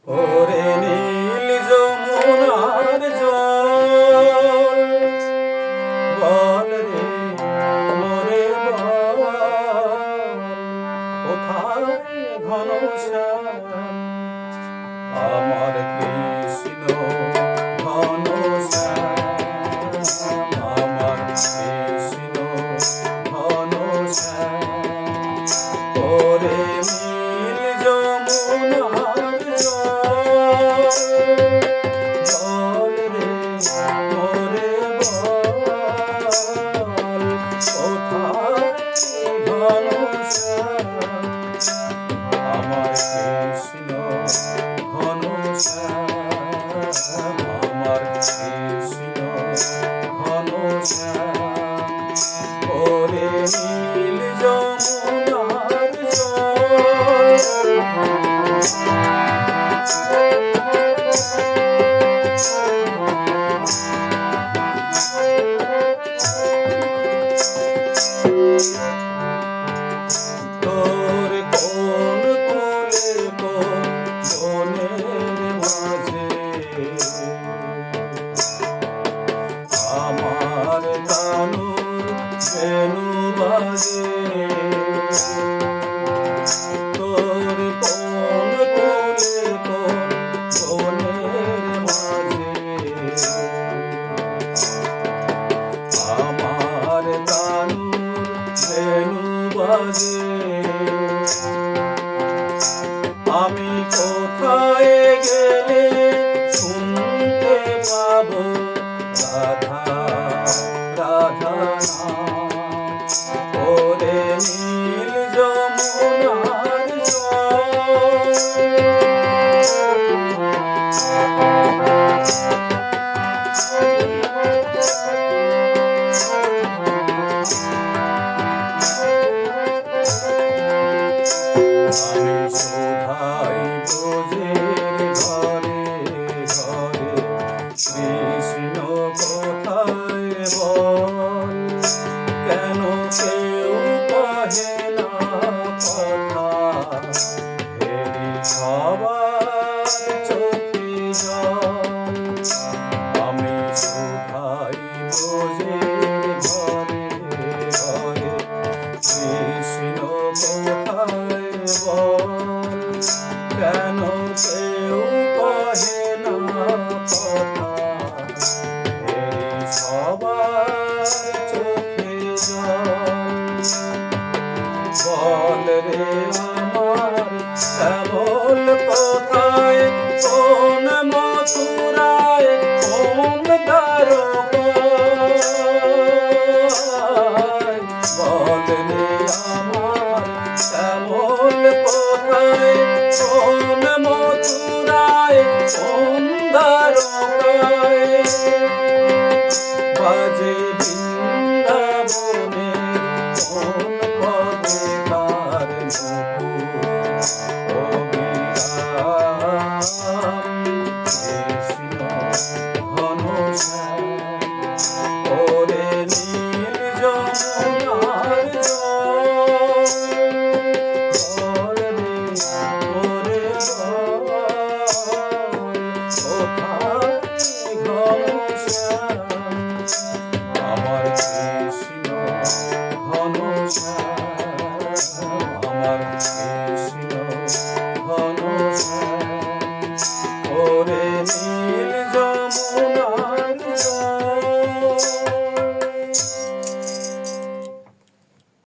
ওরে নীল যমুনার জল বল রে মোরে বল কোথায় ঘনশ্যাম আমার কৃষ্ণ ঘনশ্যাম আমার কৃষ্ণ ঘনশ্যাম ওরে নীল যমুনার জল রে মোরে বল কোথায় ঘনশ্যাম আমার কৃষ্ণ ঘনশ্যাম আমার কৃষ্ণ ঘনশ্যাম ওরে নীল যমুনার জল তোর কোন কোলে কোন বনের মাঝে আমার কানুর বেনু বাজে তোর কোন কোলে কোন বনের মাঝে আমার কানুর বেনু বাজে আমি কোথায় গেলে শুনতে পাবো রাধা রাধা নাম ওরে নীল যমুনার আমি শোধাই ব্রজের ঘরে ঘরে কৃষ্ণ কোথায় বল কেন কেউ কহে না কথা হেরি সবার চোখে জল আমি শোধাই ব্রজের ঘরে ঘরে কৃষ্ণ কোথায় বল কেন কেউ কহে না কথা হেরি সবার চোখে জল বল রে আমার শ্যামল কোথায় কোন মথুরায় কোন দ্বারকায় বল রে আমার শ্যামল কোথায় কোন মথুরায় কোন দ্বারকায় বাজে